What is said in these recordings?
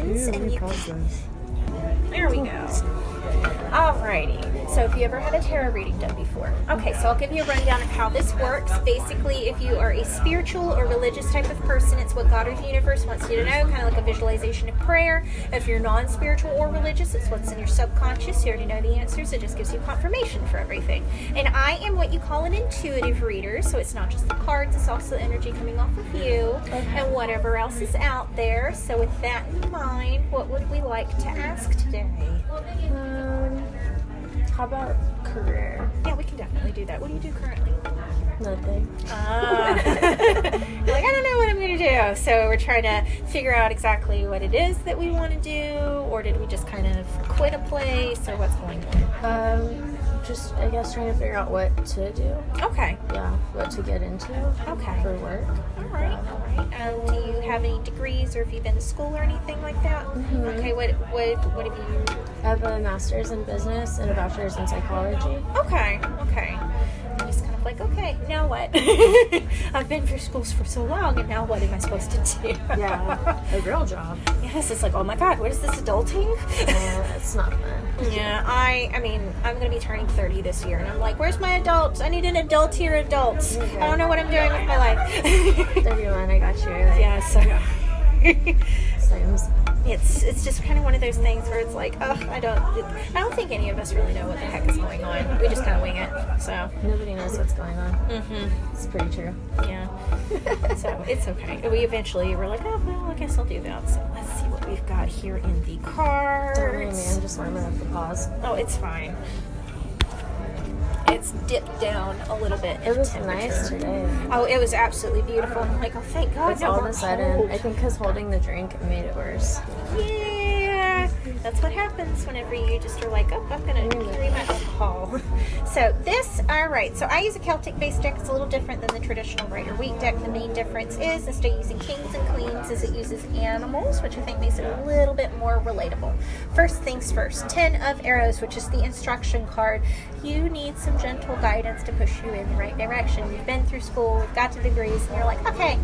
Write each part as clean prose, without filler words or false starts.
questions. And you can... There we go. Alrighty. So if you ever had a tarot reading done before. Okay, so I'll give you a rundown of how this works. Basically, if you are a spiritual or religious type of person, it's what God or the universe wants you to know, kind of like a visualization of prayer. If you're non-spiritual or religious, it's what's in your subconscious. You already know the answers. It just gives you confirmation for everything. And I am what you call an intuitive reader, so it's not just the cards, it's also the energy coming off of you and whatever else is out there. So with that in mind, what would we like to ask today? How about career? Yeah, we can definitely do that. What do you do currently? Nothing. You're like, I don't know what I'm going to do. So we're trying to figure out exactly what it is that we want to do, or did we just kind of quit a place, or what's going on? Just, I guess, trying to figure out what to do. Okay. Yeah, what to get into. Okay. For work. All right. Do you have any degrees, or have you been to school or anything like that? Mm-hmm. Okay. What have you? I have a master's in business and a bachelor's in psychology. Okay. I'm just kind of like, okay, now what? I've been through schools for so long, and now what am I supposed to do? Yeah, a real job. Yes, it's like, oh my God, what is this, adulting? It's not fun. Yeah, I mean, I'm going to be turning 30 this year, and I'm like, where's my adults? I need an adult here, adults. Okay. I don't know what I'm doing with my life. 31, I got you. Like, Yeah, so... Same. It's just kind of one of those things where it's like, oh, I don't think any of us really know what the heck is going on. We just kind of wing it. So Nobody knows what's going on. It's pretty true. yeah, so it's okay. We eventually were like, oh well, I guess I'll do that. So let's see what we've got here in the cards. Don't worry, me. I'm just warming up the pause. Oh, it's fine. It's dipped down a little bit. It was nice today. Oh, it was absolutely beautiful. I'm like, oh, thank God. It's no all more of a sudden, cold. I think because holding the drink made it worse. Yeah, that's what happens whenever you just are like, oh, I'm going to carry my alcohol. So this, all right, so I use a Celtic-based deck. It's a little different than the traditional Rider-Waite deck. The main difference is, instead of using kings and queens, is it uses animals, which I think makes it a little bit more relatable. First things first, 10 of Arrows, which is the instruction card. You need some gentle guidance to push you in the right direction. You've been through school, you've got the degrees, and you're like, okay,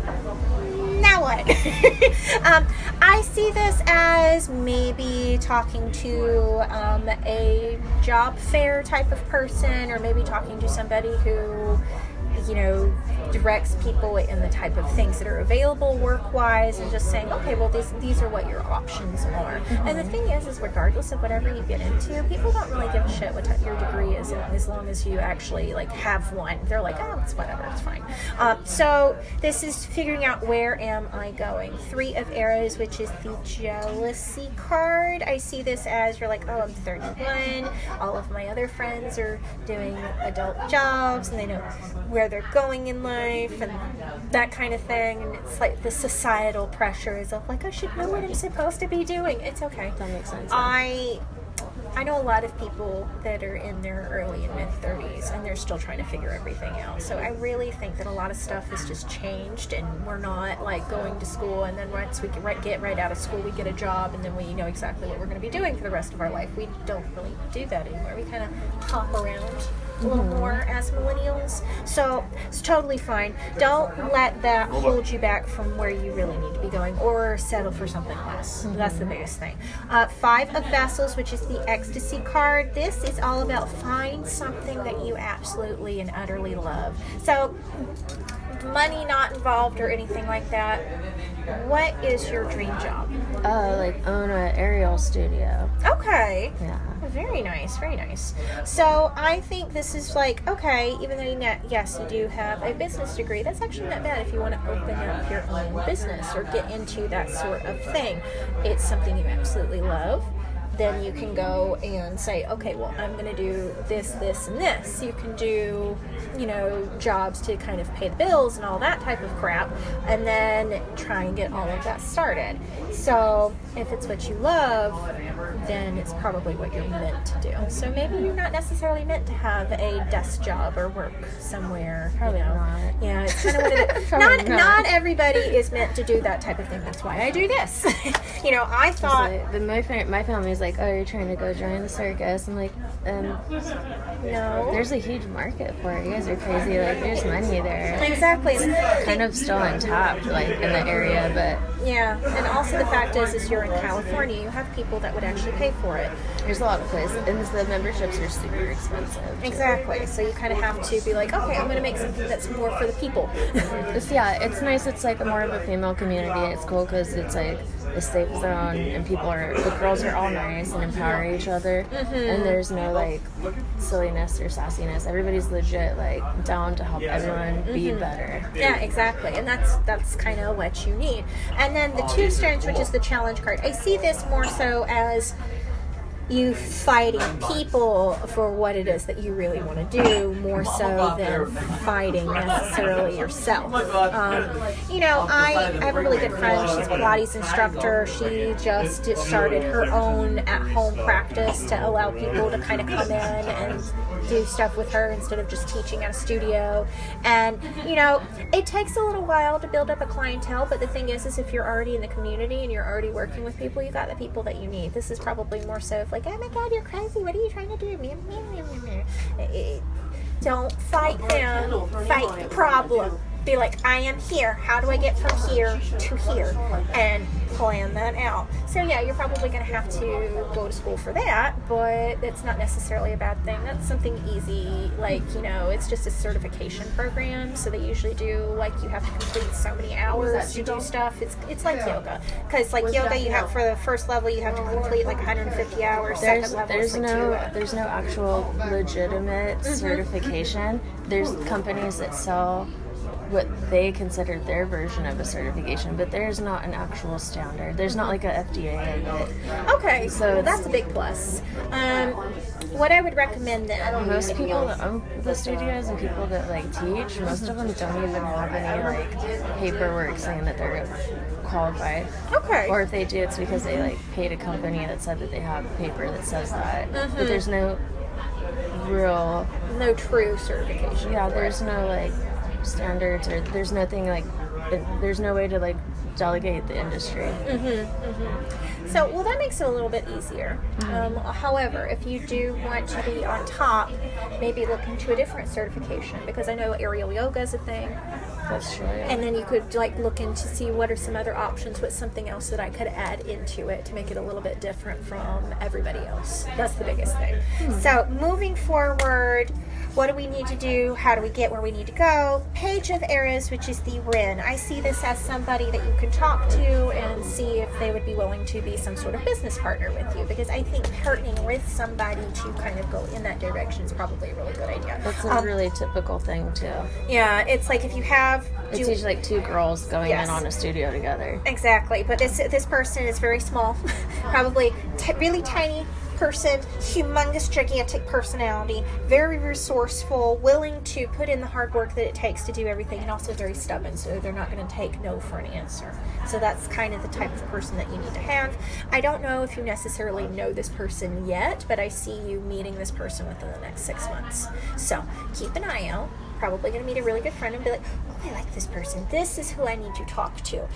now what? I see this as maybe talking to a job fair type of person, or maybe talking to somebody who, you know, directs people in the type of things that are available work-wise, and just saying, okay, well, these are what your options are. And the thing is regardless of whatever you get into, people don't really give a shit what your degree is, as long as you actually like have one. They're like, oh, it's whatever, it's fine. So this is figuring out, where am I going? 3 of Arrows, which is the jealousy card. I see this as, you're like, oh, I'm 31, all of my other friends are doing adult jobs, and they know where they're going in life and that kind of thing, and it's like the societal pressures of like, I should know what I'm supposed to be doing. It's okay. That makes sense. I know a lot of people that are in their early and mid-30s, and they're still trying to figure everything out. So I really think that a lot of stuff has just changed, and we're not like going to school and then once we get right out of school, we get a job, and then we know exactly what we're going to be doing for the rest of our life. We don't really do that anymore. We kind of hop around a little more as millennials. So it's totally fine. Don't let that hold you back from where you really need to be going, or settle for something less. That's the biggest thing. 5 of Vessels, which is the ecstasy card. This is all about find something that you absolutely and utterly love. So money not involved or anything like that. What is your dream job? Like own an aerial studio. Okay. Yeah. Very nice, very nice. So I think this is like, okay, even though yes, you do have a business degree, that's actually not bad if you want to open up your own business or get into that sort of thing. It's something you absolutely love. Then you can go and say, okay, well, I'm going to do this, this, and this. You can do, you know, jobs to kind of pay the bills and all that type of crap, and then try and get all of that started. So if it's what you love, then it's probably what you're meant to do. So maybe you're not necessarily meant to have a desk job or work somewhere. Probably not. Yeah, it's kind of what it is. Not everybody is meant to do that type of thing. That's why I do this. You know, I thought... Like, my family's like, oh, you're trying to go join the circus. I'm like, no. There's a huge market for it. You guys are crazy. Like, there's money there. Exactly. It's kind of still untapped, like, in the area, but Yeah, and also the fact is you're in California, you have people that would actually pay for it. There's a lot of places, and the memberships are super expensive. Too. Exactly. So you kind of have to be like, okay, I'm going to make something that's more for the people. It's nice. It's like more of a female community. It's cool because it's like a safe zone, and the girls are all nice and empower each other, and there's no like silliness or sassiness. Everybody's legit like down to help everyone be better. Yeah, exactly. And that's kind of what you need. And then the Two Stones, which is the challenge card. I see this more so as you fighting people for what it is that you really want to do, more so than fighting necessarily yourself. I have a really good friend. She's a Pilates instructor. She just started her own at-home practice to allow people to kind of come in and do stuff with her instead of just teaching at a studio. And it takes a little while to build up a clientele, but the thing is if you're already in the community and you're already working with people, you got the people that you need. This is probably more so of like, oh my god, you're crazy, what are you trying to do? Don't fight them, fight the problem. Be like, I am here, how do I get from here to here, and plan that out. So yeah, you're probably going to have to go to school for that, but it's not necessarily a bad thing. That's something easy, like, it's just a certification program, so they usually do, like, you have to complete so many hours to do stuff. It's like yoga, because like yoga, you have, for the first level, you have to complete like 150 hours. Second level is like 2 hours. There's no actual legitimate certification. There's companies that sell what they consider their version of a certification, but there's not an actual standard. There's not like a FDA of it. Okay, so that's a big plus. What I would recommend then, most people that own the studios and people that like teach, most of them don't even have any like paperwork saying that they're qualified. Okay. Or if they do, it's because they like paid a company that said that they have a paper that says that. But there's no true certification. Yeah, there's no like standards, or there's nothing like, there's no way to like delegate the industry. So, well, that makes it a little bit easier. However, if you do want to be on top, maybe look into a different certification, because I know aerial yoga is a thing. That's true. Yeah. And then you could like look into see what are some other options, what's something else that I could add into it to make it a little bit different from everybody else. That's the biggest thing. So moving forward, what do we need to do? How do we get where we need to go? Page of Eras, which is the RIN. I see this as somebody that you can talk to and see if they would be willing to be some sort of business partner with you, because I think partnering with somebody to kind of go in that direction is probably a really good idea. That's a really typical thing too. Yeah, it's like if you have... It's usually like two girls going in on a studio together. Exactly, but this person is very small, probably really tiny person, humongous, gigantic personality, very resourceful, willing to put in the hard work that it takes to do everything, and also very stubborn, so they're not going to take no for an answer. So that's kind of the type of person that you need to have. I don't know if you necessarily know this person yet, but I see you meeting this person within the next 6 months. So keep an eye out. Probably going to meet a really good friend and be like, oh, I like this person. This is who I need to talk to.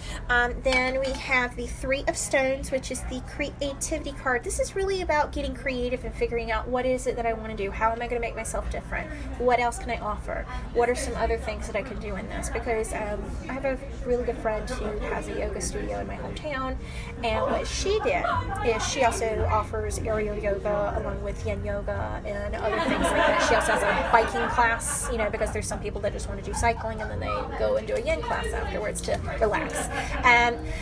Then we have the Three of Stones, which is the creativity card. This is really about getting creative and figuring out what is it that I want to do. How am I going to make myself different? What else can I offer? What are some other things that I can do in this? Because I have a really good friend who has a yoga studio in my hometown, and what she did is she also offers aerial yoga along with yin yoga and other things like that. She also has a biking class, because there's some people that just want to do cycling and then they go and do a yin class afterwards to relax.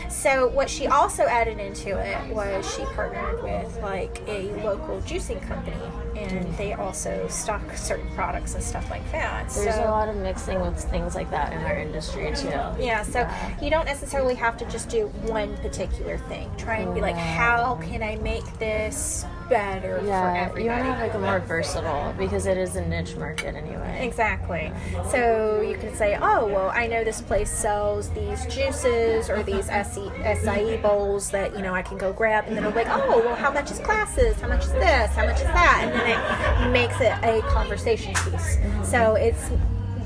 So what she also added into it was she partnered with like a local juicing company, and they also stock certain products and stuff like that. There's a lot of mixing with things like that in our industry too. Yeah, so you don't necessarily have to just do one particular thing. Try and be like, how can I make this better for everybody? You want to have like a more versatile, because it is a niche market anyway. Exactly. So you can say, oh, well, I know this place sells these juices or these acai bowls that, I can go grab. And then I'm like, oh, well, how much is classes? How much is this? How much is that? And then it makes it a conversation piece. So it's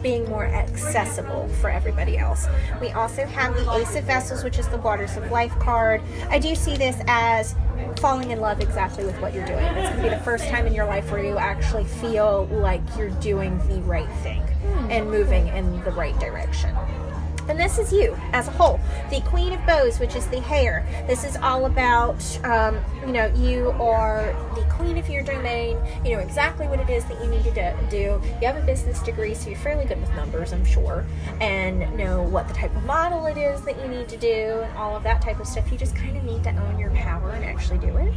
being more accessible for everybody else. We also have the Ace of Vessels, which is the Waters of Life card. I do see this as falling in love exactly with what you're doing. It's going to be the first time in your life where you actually feel like you're doing the right thing and moving in the right direction. And this is you as a whole. The Queen of Bows, which is the hair. This is all about, you are the queen of your domain. You know exactly what it is that you need to do. You have a business degree, so you're fairly good with numbers, I'm sure, and know what the type of model it is that you need to do and all of that type of stuff. You just kind of need to own your power and actually do it.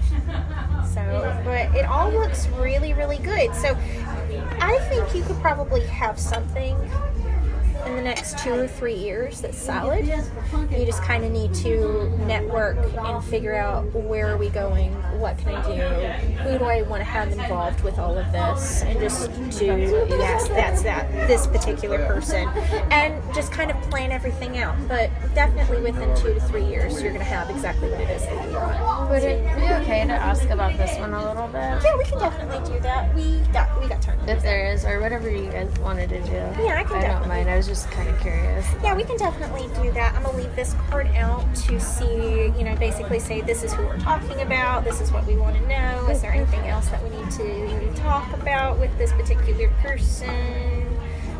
So, but it all looks really, really good. So I think you could probably have something in the next 2 or 3 years that's solid. You just kind of need to network and figure out, where are we going, what can I do, who do I want to have involved with all of this, and just this particular person, and just kind of plan everything out. But definitely within 2 to 3 years, you're going to have exactly what it is that you want. Would it be okay to ask about this one a little bit? Yeah, we can definitely do that. We got time. If there is, or whatever you guys wanted to do. Yeah, I don't definitely. mind. I was just kind of curious. Yeah, we can definitely do that. I'm going to leave this card out to see, basically say this is who we're talking about, this is what we want to know, is there anything else that we need to talk about with this particular person?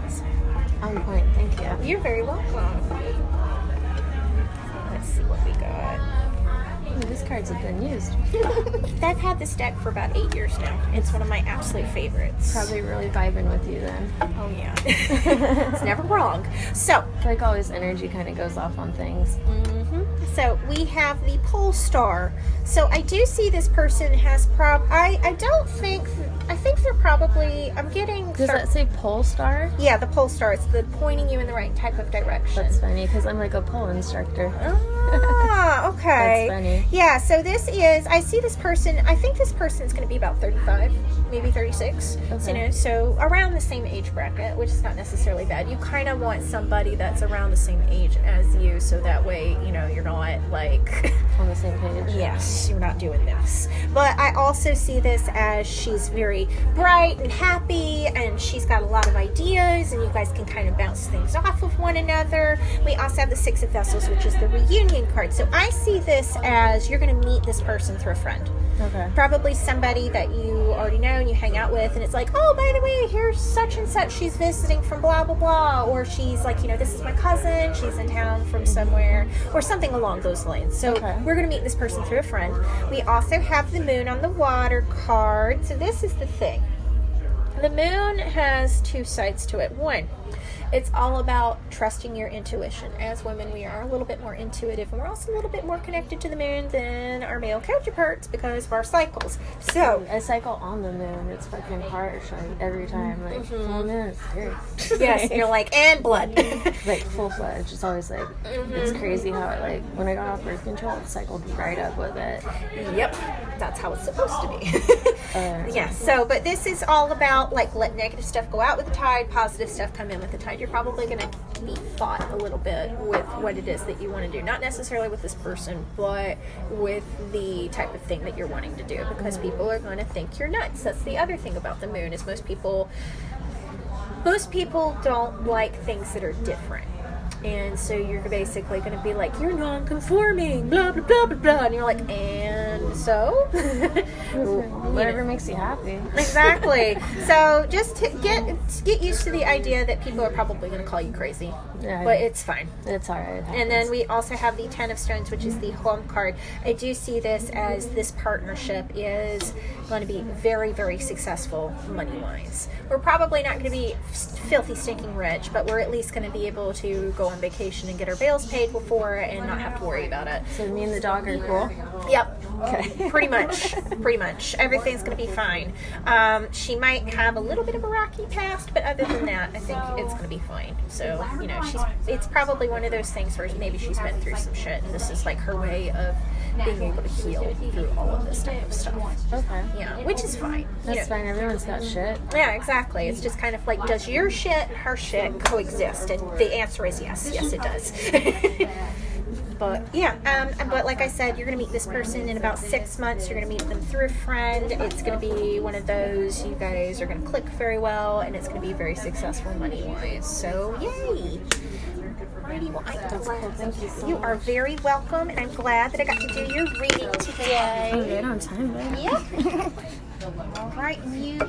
So, On point, thank you. you're very welcome. Let's see what we got. Ooh, these cards have been used. I've had this deck for about 8 years now. It's one of my absolute favorites. Probably really vibing with you then. Oh, yeah. It's never wrong. So, I feel like always energy kind of goes off on things. So we have the pole star. So I do see this person has I think they're probably, I'm getting... Does that say pole star? Yeah, the pole star. It's the pointing you in the right type of direction. That's funny, because I'm like a pole instructor. Ah, okay. That's funny. Yeah, so I see this person, I think this person is going to be about 35, maybe 36, Okay. so around the same age bracket, which is not necessarily bad. You kind of want somebody that's around the same age as you, so that way, you're not like... On the same page. Yes, you're not doing this. But I also see this as she's very bright and happy, and she's got a lot of ideas, and you guys can kind of bounce things off of one another. We also have the Six of Vessels, which is the reunion card. So I see this as you're going to meet this person through a friend. Okay. Probably somebody that you already know and you hang out with, and it's like, oh, by the way, here's such and such, she's visiting from blah blah blah, or she's like, this is my cousin, she's in town from somewhere, or something along those lines. So we're going to meet this person through a friend. We also have the moon on the water card. So this is the thing, the moon has two sides to it. One, it's all about trusting your intuition. As women, we are a little bit more intuitive, and we're also a little bit more connected to the moon than our male counterparts because of our cycles. So I cycle on the moon. It's fucking harsh every time. Like, full moon, it's scary. yes, you're like, and blood. Like, full-fledged. It's always like, it's crazy how it, when I got off birth control, it cycled right up with it. Yep, that's how it's supposed to be. Yeah, so, but this is all about, let negative stuff go out with the tide, positive stuff come in with the tide. You're probably going to be fought a little bit with what it is that you want to do. Not necessarily with this person, but with the type of thing that you're wanting to do, because people are going to think you're nuts. That's the other thing about the moon, is most people don't like things that are different. And so you're basically going to be like, you're non-conforming, blah, blah, blah, blah, blah. And you're like, and so? Whatever makes you happy. Exactly. So just to get used to the idea that people are probably going to call you crazy. Yeah, but it's fine. It's all right. And then we also have the Ten of Stones, which is the home card. I do see this as this partnership is going to be very, very successful money-wise. We're probably not going to be filthy, stinking rich, but we're at least going to be able to go on vacation and get our bills paid before and not have to worry about it. So me and the dog are cool? Yep. Okay. Pretty much. Everything's going to be fine. She might have a little bit of a rocky past, but other than that, I think it's going to be fine. So, it's probably one of those things where maybe she's been through some shit, and this is like her way of being able to heal through all of this type of stuff. Okay. Yeah, which is fine. That's fine. Everyone's got shit. Yeah, exactly. It's just kind of like, does your shit and her shit coexist? And the answer is yes. Yes, it does. But yeah, but like I said, you're going to meet this person in about 6 months. You're going to meet them through a friend. It's going to be one of those, you guys are going to click very well, and it's going to be very successful money-wise. So, yay! Alrighty, well, That's cool. Thank you so you much. are very welcome, and I'm glad that I got to do your reading today. Right on time, babe. Yep. All right, you...